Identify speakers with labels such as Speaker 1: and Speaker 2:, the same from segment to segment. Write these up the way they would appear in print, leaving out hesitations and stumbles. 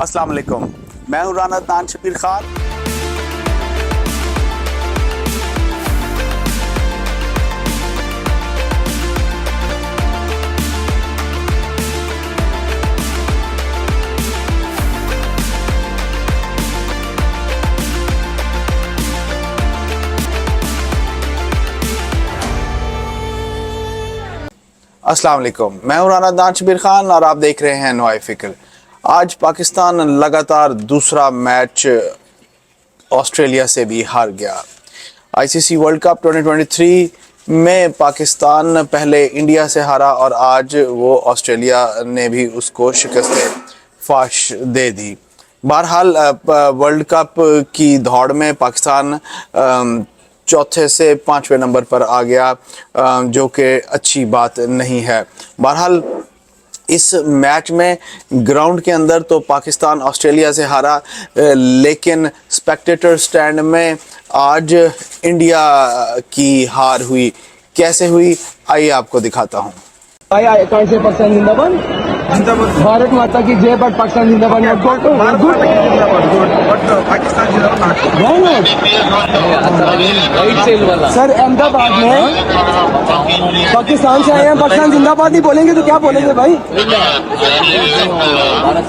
Speaker 1: अस्सलाम वालेकुम, मैं हूँ राना अदनान शबीर खान। अस्सलाम वालेकुम, मैं हूँ राना अदनान शबीर खान और आप देख रहे हैं नवाए फिक्र। आज पाकिस्तान लगातार दूसरा मैच ऑस्ट्रेलिया से भी हार गया। आईसीसी वर्ल्ड कप 2023 में पाकिस्तान पहले इंडिया से हारा और आज वो ऑस्ट्रेलिया ने भी उसको शिकस्त फाश दे दी। बहरहाल वर्ल्ड कप की दौड़ में पाकिस्तान चौथे से पांचवें नंबर पर आ गया, जो कि अच्छी बात नहीं है। बहरहाल इस मैच में ग्राउंड के अंदर तो पाकिस्तान ऑस्ट्रेलिया से हारा, लेकिन स्पेक्टेटर स्टैंड में आज इंडिया की हार हुई। कैसे हुई आइए आपको दिखाता हूँ।
Speaker 2: कौन से पाकिस्तान जिंदाबाद, भारत माता की जय, बट पाकिस्तान जिंदाबाद। सर अहमदाबाद में पाकिस्तान से आए हैं, पाकिस्तान जिंदाबाद नहीं बोलेंगे तो क्या बोलेंगे भाई?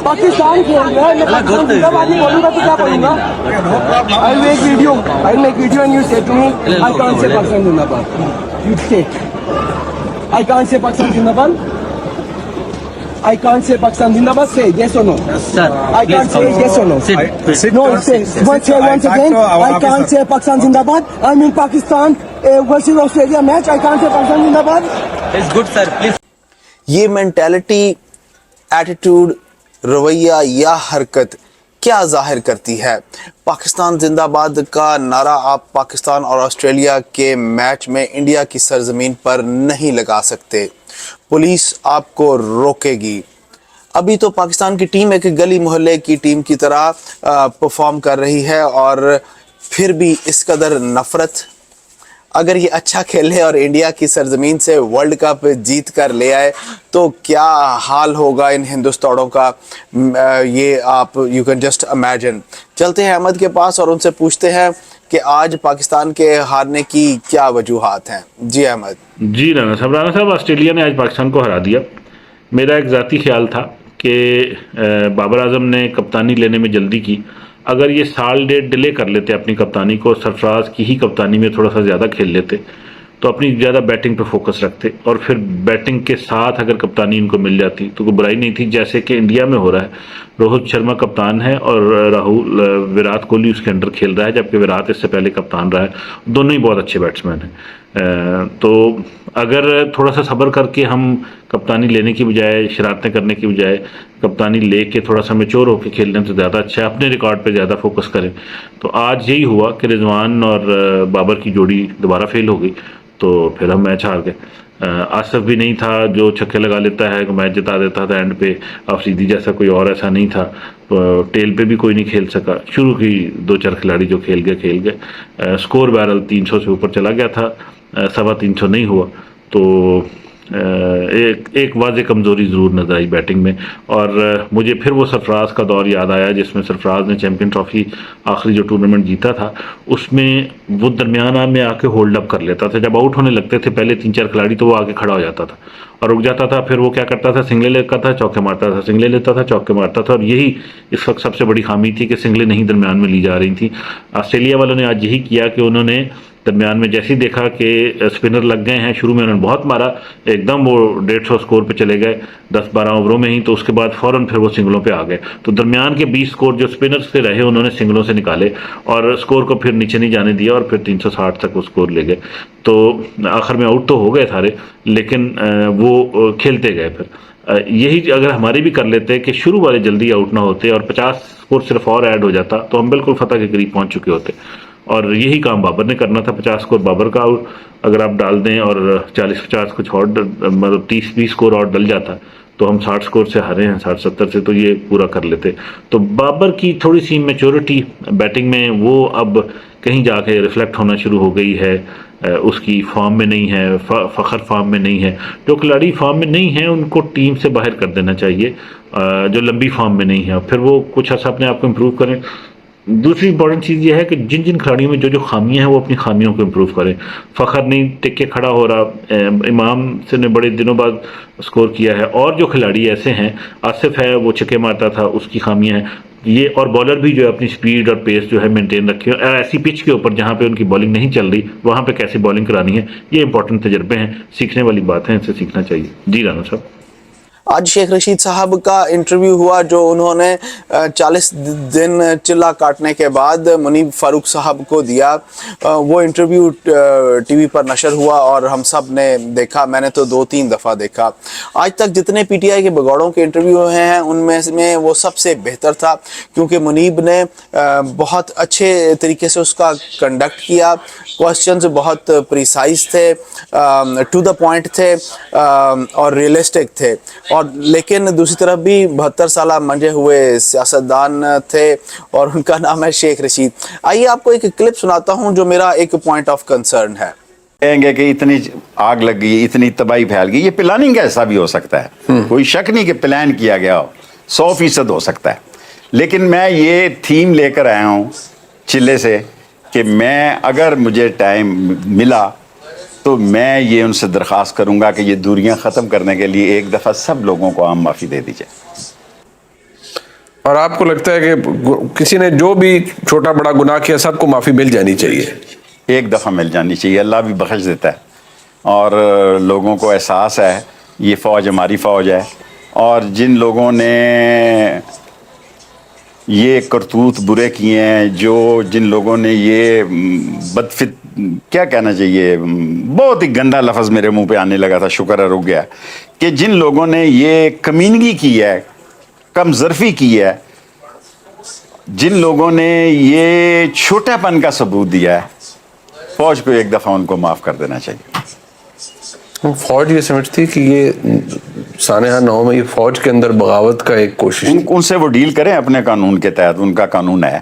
Speaker 2: पाकिस्तान खेल रहा है, मैं पाकिस्तान जिंदाबाद नहीं बोलूंगा तो क्या बोलूंगा? I make video and you say to me I can't say Pakistan जिंदाबाद। यू से I can't say Pakistan Zindabad. I can't say Pakistan Zindabad. Say yes or no.
Speaker 3: Sir,
Speaker 2: I can't say yes or no.
Speaker 3: Sit.
Speaker 2: No, say once again. I can't say Pakistan Zindabad. I'm in Pakistan versus Australia match. I can't say Pakistan Zindabad.
Speaker 3: It's good, sir. Please.
Speaker 1: ये mentality, attitude, रवैया या हरकत क्या जाहिर करती है? पाकिस्तान जिंदाबाद का नारा आप पाकिस्तान और ऑस्ट्रेलिया के मैच में इंडिया की सरजमीन पर नहीं लगा सकते, पुलिस आपको रोकेगी। अभी तो पाकिस्तान की टीम एक गली मोहल्ले की टीम की तरह परफॉर्म कर रही है और फिर भी इस कदर नफरत। अगर ये अच्छा खेले और इंडिया की सरजमीन से वर्ल्ड कप जीत कर ले आए तो क्या हाल होगा इन हिंदुस्तानों का, ये आप यू कैन जस्ट इमेजिन। चलते हैं अहमद के पास और उनसे पूछते हैं कि आज पाकिस्तान के हारने की क्या वजूहात हैं। जी अहमद।
Speaker 4: जी राना साहब, ऑस्ट्रेलिया ने आज पाकिस्तान को हरा दिया। मेरा एक ज़ाती ख्याल था कि बाबर आजम ने कप्तानी लेने में जल्दी की। अगर ये साल डेढ़ डिले कर लेते अपनी कप्तानी को, सरफराज की ही कप्तानी में थोड़ा सा ज़्यादा खेल लेते तो अपनी ज़्यादा बैटिंग पर फोकस रखते और फिर बैटिंग के साथ अगर कप्तानी इनको मिल जाती तो कोई बुराई नहीं थी, जैसे कि इंडिया में हो रहा है। रोहित शर्मा कप्तान है और राहुल विराट कोहली उसके अंडर खेल रहा है, जबकि विराट इससे पहले कप्तान रहा है। दोनों ही बहुत अच्छे बैट्समैन हैं। तो अगर थोड़ा सा सब्र करके हम कप्तानी लेने की बजाय, शरारतें करने की बजाय कप्तानी लेके थोड़ा सा मैच्योर होकर खेल लें तो ज़्यादा अच्छा है, अपने रिकॉर्ड पे ज़्यादा फोकस करें। तो आज यही हुआ कि रिजवान और बाबर की जोड़ी दोबारा फेल हो गई, तो फिर हम मैच हार गए। आसिफ भी नहीं था जो छक्के लगा लेता है, मैच जिता देता था एंड पे। अफरीदी जैसा कोई और ऐसा नहीं था। टेल पे भी कोई नहीं खेल सका। शुरू की दो चार खिलाड़ी जो खेल गए। स्कोर बहरहाल 300 से ऊपर चला गया था, 350 नहीं हुआ। तो एक वाज़ेह कमज़ोरी ज़रूर नज़र आई बैटिंग में। और मुझे फिर वो सरफराज का दौर याद आया जिसमें सरफराज ने चैम्पियन ट्रॉफी आखिरी जो टूर्नामेंट जीता था उसमें वो दरमियाना में आके होल्ड अप कर लेता था। जब आउट होने लगते थे पहले 3-4 खिलाड़ी तो वो आके खड़ा हो जाता था और रुक जाता था। फिर वो क्या करता था, सिंगले लेता था, चौके मारता था, सिंगले लेता था, चौके मारता था। और यही इस वक्त सबसे बड़ी खामी थी कि सिंगले नहीं दरमियान में ली जा रही थी। ऑस्ट्रेलिया वालों ने आज यही किया कि उन्होंने दरमियान में जैसे ही देखा कि स्पिनर लग गए हैं, शुरू में उन्होंने बहुत मारा, एकदम वो 150 स्कोर पे चले गए 10-12 ओवरों में ही। तो उसके बाद फौरन फिर वो सिंगलों पे आ गए। तो दरमियान के 20 स्कोर जो स्पिनर्स से रहे उन्होंने सिंगलों से निकाले और स्कोर को फिर नीचे नहीं जाने दिया और फिर 360 तक वो स्कोर ले गए। तो आखिर में आउट तो हो गए सारे, लेकिन वो खेलते गए। फिर यही अगर हमारे भी कर लेते कि शुरू वाले जल्दी आउट ना होते और 50 स्कोर सिर्फ और ऐड हो जाता तो हम बिल्कुल फतह के करीब पहुंच चुके होते। और यही काम बाबर ने करना था। 50 स्कोर बाबर का अगर आप डाल दें और 40-50 कुछ और मतलब 30-20 स्कोर और डल जाता तो हम 60 स्कोर से हारे हैं, 60-70 से, तो ये पूरा कर लेते। तो बाबर की थोड़ी सी मैच्योरिटी बैटिंग में वो अब कहीं जाके रिफ्लेक्ट होना शुरू हो गई है। उसकी फॉर्म में नहीं है, फ़खर फॉर्म में नहीं है। जो खिलाड़ी फॉर्म में नहीं है उनको टीम से बाहर कर देना चाहिए जो लंबी फॉर्म में नहीं है, फिर वो कुछ ऐसा अपने आप को इम्प्रूव करें। दूसरी इंपॉर्टेंट चीज़ ये है कि जिन जिन खिलाड़ियों में जो जो खामियां हैं वो अपनी खामियों को इम्प्रूव करें। फ़खर नहीं टिक के खड़ा हो रहा, इमाम से ने बड़े दिनों बाद स्कोर किया है, और जो खिलाड़ी ऐसे हैं, आसिफ है वो छक्के मारता था, उसकी खामियां हैं ये, और बॉलर भी जो है अपनी स्पीड और पेस जो है मेंटेन रखे, और ऐसी पिच के ऊपर जहाँ पे उनकी बॉलिंग नहीं चल रही वहाँ पे कैसे बॉलिंग करानी है, ये इंपॉर्टेंट तजर्बे हैं, सीखने वाली बात है, इनसे सीखना चाहिए। जी राना साहब।
Speaker 1: आज शेख रशीद साहब का इंटरव्यू हुआ जो उन्होंने 40 दिन चिल्ला काटने के बाद मुनीब फारूक साहब को दिया। वो इंटरव्यू टीवी पर नशर हुआ और हम सब ने देखा, मैंने तो 2-3 दफ़ा देखा। आज तक जितने पीटीआई के बगौड़ों के इंटरव्यू हुए हैं उनमें वो सबसे बेहतर था, क्योंकि मुनीब ने बहुत अच्छे तरीके से उसका कंडक्ट किया, क्वेश्चंस बहुत प्रिसाइज थे, टू द पॉइंट थे और रियलिस्टिक थे। और लेकिन दूसरी तरफ भी 72 साल मंजे हुए सियासतदान थे और उनका नाम है शेख रशीद। आइए आपको एक क्लिप सुनाता हूं जो मेरा एक पॉइंट ऑफ कंसर्न है।
Speaker 5: कहेंगे कि इतनी आग लग गई, इतनी तबाही फैल गई, ये प्लानिंग ऐसा भी हो सकता है, कोई शक नहीं कि प्लान किया गया हो, 100% हो सकता है। लेकिन मैं ये थीम लेकर आया हूँ चिल्ले से कि मैं अगर मुझे टाइम मिला तो मैं ये उनसे दरख्वास्त करूंगा कि ये दूरियां ख़त्म करने के लिए एक दफ़ा सब लोगों को आम माफ़ी दे दी जाए।
Speaker 3: और आपको लगता है कि किसी ने जो भी छोटा बड़ा गुनाह किया सबको माफ़ी मिल जानी चाहिए?
Speaker 5: एक दफ़ा मिल जानी चाहिए, अल्लाह भी बख्श देता है। और लोगों को एहसास है ये फ़ौज हमारी फ़ौज है, और जिन लोगों ने ये करतूत बुरे किए हैं, जिन लोगों ने ये बदफित क्या कहना चाहिए, बहुत ही गंदा लफ्ज़ मेरे मुंह पे आने लगा था, शुक्र है रुक गया, कि जिन लोगों ने ये कमीनगी की है, कमज़रफ़ी की है, जिन लोगों ने ये छोटापन का सबूत दिया है, फ़ौज को एक दफ़ा उनको माफ़ कर देना चाहिए।
Speaker 3: फौज ये समझती कि ये सानेहा 9 में ये फौज के अंदर बगावत का एक कोशिश
Speaker 5: उनसे वो डील करें अपने कानून के तहत, उनका कानून है,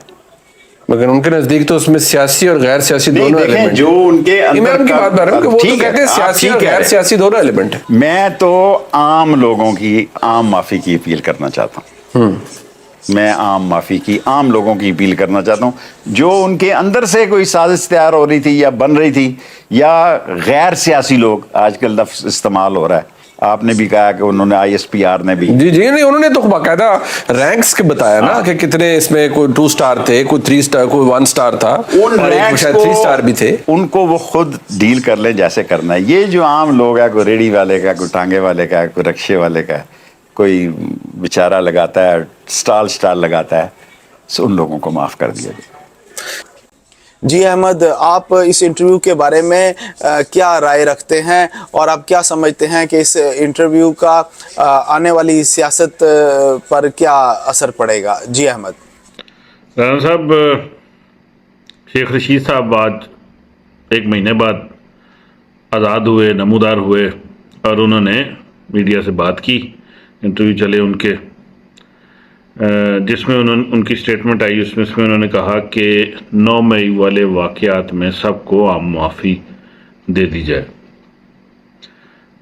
Speaker 3: मगर उनके नजदीक तो उसमें सियासी और गैर सियासी दोनों एलिमेंट
Speaker 5: जो उनके अंदर
Speaker 3: मैं उनकी बात कर रहा हूं कि वो तो कहते हैं सियासी और गैर सियासी दोनों एलिमेंट है।
Speaker 5: मैं तो आम लोगों की आम माफी की अपील करना चाहता हूँ, मैं आम माफी की आम लोगों की अपील करना चाहता हूँ, जो उनके अंदर से कोई साजिश तैयार हो रही थी या बन रही थी, या गैर सियासी लोग, आजकल लफ्ज़ इस्तेमाल हो रहा है, आपने भी कहा कि उन्होंने ISPR ने भी
Speaker 3: जी नहीं, उन्होंने तो बाकायदा रैंक्स के बताया ना कि कितने इसमें कोई 2 स्टार थे, कोई 3 स्टार, कोई 1 स्टार था, और एक शायद 3 स्टार भी थे। उनको
Speaker 5: वो खुद डील कर ले जैसे करना है। ये जो आम लोग है, कोई रेडी वाले का, कोई टांगे वाले का, कोई रक्शे वाले का, कोई बेचारा लगाता है स्टाल लगाता है, सो उन लोगों को माफ कर दिया जाए।
Speaker 1: जी अहमद, आप इस इंटरव्यू के बारे में क्या राय रखते हैं और आप क्या समझते हैं कि इस इंटरव्यू का आने वाली सियासत पर क्या असर पड़ेगा? जी अहमद।
Speaker 4: राना साहब, शेख रशीद साहब आज 1 महीने बाद आज़ाद हुए, नमूदार हुए, और उन्होंने मीडिया से बात की, इंटरव्यू चले उनके, जिसमें उनकी स्टेटमेंट आई, उसमें उन्होंने कहा कि 9 मई वाले वाक़यात में सबको आम माफ़ी दे दी जाए।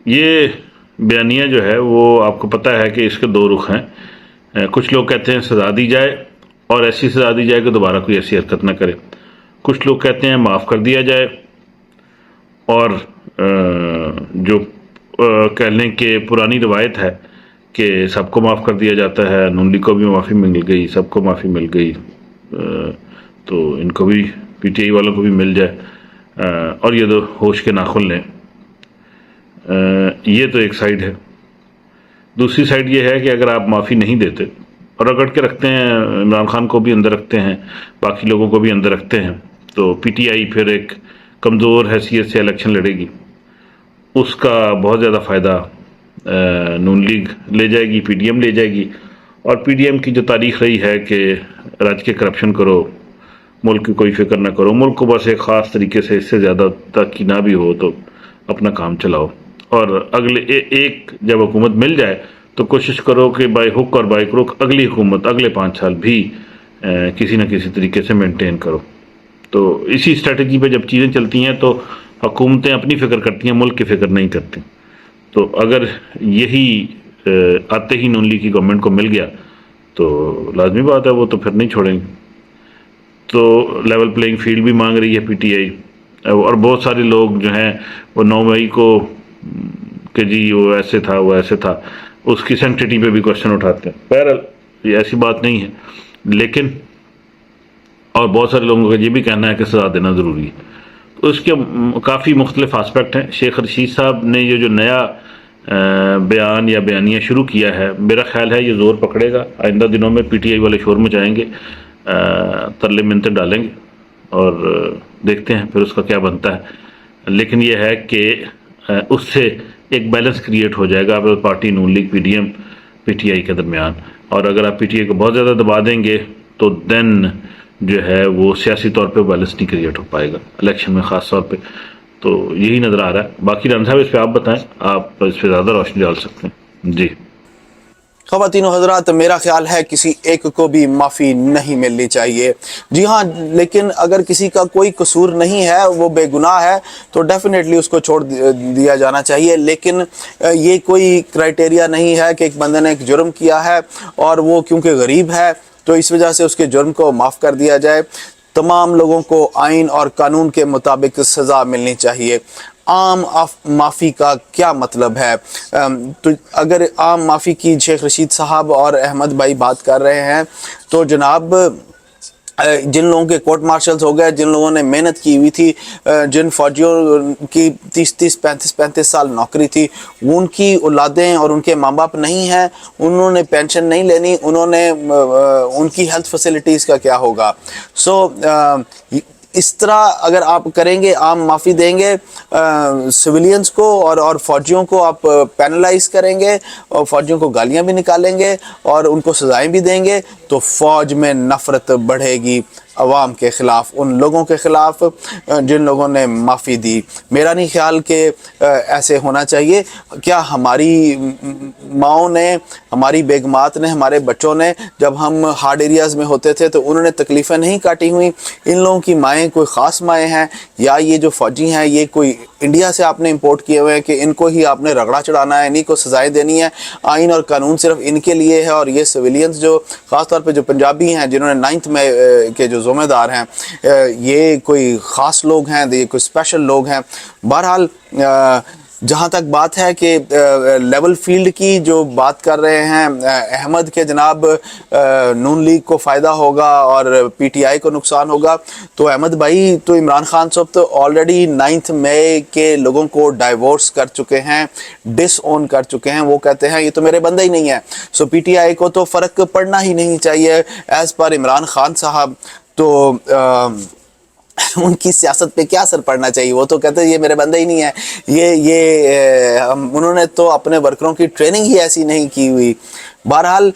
Speaker 4: ये बयानिया जो है वो आपको पता है कि इसके 2 रुख हैं। कुछ लोग कहते हैं सज़ा दी जाए और ऐसी सज़ा दी जाए कि दोबारा कोई ऐसी हरकत ना करे। कुछ लोग कहते हैं माफ़ कर दिया जाए, और जो कह लें कि पुरानी रवायत है कि सबको माफ़ कर दिया जाता है, नून लीग को भी माफ़ी मिल गई, सबको माफ़ी मिल गई, तो इनको भी, PTI वालों को भी मिल जाए, और ये तो होश के नाखुन लें। ये तो एक साइड है। दूसरी साइड ये है कि अगर आप माफ़ी नहीं देते और अकड़ के रखते हैं, इमरान खान को भी अंदर रखते हैं, बाकी लोगों को भी अंदर रखते हैं, तो PTI फिर एक कमज़ोर हैसियत से इलेक्शन लड़ेगी। उसका बहुत ज़्यादा फ़ायदा नून लीग ले जाएगी, PDM ले जाएगी, और PDM की जो तारीख रही है कि राज्य के करप्शन करो, मुल्क की कोई फिक्र ना करो, मुल्क को बस एक ख़ास तरीके से, इससे ज़्यादा तक की ना भी हो तो अपना काम चलाओ, और अगले एक जब हुकूमत मिल जाए तो कोशिश करो कि बाय हुक और बाय क्रुक अगली हुकूमत अगले 5 साल भी किसी न किसी तरीके से मेंटेन करो। तो इसी स्ट्रेटजी पे जब चीज़ें चलती हैं तो हुकूमतें अपनी फ़िक्र करती हैं, मुल्क की फ़िक्र नहीं करती। तो अगर यही आते ही नून लीग की गवर्नमेंट को मिल गया तो लाजमी बात है वो तो फिर नहीं छोड़ेंगे। तो लेवल प्लेइंग फील्ड भी मांग रही है पीटीआई, और बहुत सारे लोग जो हैं वो 9 मई को कि जी वो ऐसे था वो ऐसे था, उसकी सेंक्टिटी पे भी क्वेश्चन उठाते हैं। बहरहाल ये ऐसी बात नहीं है, लेकिन और बहुत सारे लोगों का ये भी कहना है कि सज़ा देना ज़रूरी है। तो इसके काफ़ी मुख्तलिफ आस्पेक्ट हैं। शेख रशीद साहब ने ये जो नया बयान या बयानिया शुरू किया है, मेरा ख्याल है ये ज़ोर पकड़ेगा। आइंदा दिनों में पीटीआई वाले शोर मचाएंगे, तरले मिन्नतें डालेंगे और देखते हैं फिर उसका क्या बनता है। लेकिन ये है कि उससे एक बैलेंस क्रिएट हो जाएगा पार्टी नून लीग पीटीआई के दरमियान। और अगर आप पीटीआई को बहुत ज़्यादा दबा देंगे तो देन जो है वो सियासी तौर पे बैलेंस नहीं क्रिएट हो पाएगा इलेक्शन में ख़ास तौर पे। तो यही नज़र आ रहा है। बाकी राना साहब इस पर आप बताएं, आप इस पर ज़्यादा रोशनी डाल सकते हैं। जी
Speaker 1: ख़वातीनो हज़रात, मेरा ख्याल है किसी एक को भी माफ़ी नहीं मिलनी चाहिए। जी हाँ, लेकिन अगर किसी का कोई कसूर नहीं है, वो बेगुनाह है, तो डेफिनेटली उसको छोड़ दिया जाना चाहिए। लेकिन ये कोई क्राइटेरिया नहीं है कि एक बंदे ने एक जुर्म किया है और वो क्योंकि गरीब है तो इस वजह से उसके जुर्म को माफ़ कर दिया जाए। तमाम लोगों को आइन और कानून के मुताबिक सज़ा मिलनी चाहिए। आम माफ़ी का क्या मतलब है? तो अगर आम माफ़ी की शेख रशीद साहब और अहमद भाई बात कर रहे हैं तो जनाब जिन लोगों के कोर्ट मार्शल्स हो गए, जिन लोगों ने मेहनत की हुई थी, जिन फौजियों की 30-30, 35-35 साल नौकरी थी, उनकी औलादें और उनके माँ बाप नहीं हैं, उन्होंने पेंशन नहीं लेनी, उन्होंने उनकी हेल्थ फैसिलिटीज़ का क्या होगा? इस तरह अगर आप करेंगे, आम माफ़ी देंगे सिविलियंस को और फ़ौजियों को आप पैनलाइज करेंगे और फ़ौजियों को गालियां भी निकालेंगे और उनको सज़ाएं भी देंगे, तो फ़ौज में नफ़रत बढ़ेगी अवाम के ख़िलाफ़, उन लोगों के ख़िलाफ़ जिन लोगों ने माफ़ी दी। मेरा नहीं ख्याल कि ऐसे होना चाहिए। क्या हमारी माओं ने, हमारी बेगमात ने, हमारे बच्चों ने जब हम हार्ड एरियाज़ में होते थे तो उन्होंने तकलीफ़ें नहीं काटी हुई? इन लोगों की माएँ कोई ख़ास माएँ हैं या ये जो फ़ौजी हैं ये कोई इंडिया से आपने इंपोर्ट किए हुए हैं कि इनको ही आपने रगड़ा चढ़ाना है, इन्हीं को सज़ाएँ देनी है? आइन और कानून सिर्फ इनके लिए है और ये सिविलियंस जो ख़ास तौर पे जो पंजाबी हैं जिन्होंने 9th में के जो ज़िम्मेदार हैं, ये कोई ख़ास लोग हैं, ये कोई स्पेशल लोग हैं? बहरहाल जहाँ तक बात है कि लेवल फील्ड की जो बात कर रहे हैं अहमद के जनाब, नून लीग को फ़ायदा होगा और पीटीआई को नुकसान होगा, तो अहमद भाई तो इमरान खान साहब तो ऑलरेडी 9th मई के लोगों को डाइवोर्स कर चुके हैं, डिसओन कर चुके हैं। वो कहते हैं ये तो मेरे बंदे ही नहीं है। सो पीटीआई को तो फ़र्क पड़ना ही नहीं चाहिए एज़ पर इमरान खान साहब। तो उनकी सियासत पे क्या असर पड़ना चाहिए? वो तो कहते हैं ये मेरे बंदे ही नहीं है। उन्होंने तो अपने वर्करों की ट्रेनिंग ही ऐसी नहीं की हुई। बहरहाल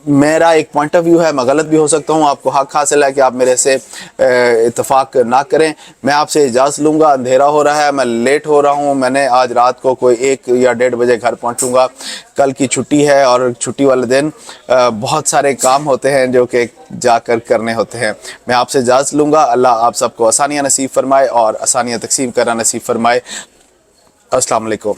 Speaker 1: मेरा एक पॉइंट ऑफ व्यू है, मैं गलत भी हो सकता हूँ, आपको हक हासिल है कि आप मेरे से इत्तेफाक ना करें। मैं आपसे इजाज़त लूँगा, अंधेरा हो रहा है, मैं लेट हो रहा हूँ। मैंने आज रात को कोई 1 या 1:30 बजे घर पहुँचूँगा। कल की छुट्टी है और छुट्टी वाले दिन बहुत सारे काम होते हैं जो कि जाकर करने होते हैं। मैं आपसे इजाज़त लूँगा। अल्लाह आप सबको आसानियाँ नसीब फरमाए और आसानियाँ तकसीम करना नसीब फरमाए। अस्सलाम वालेकुम।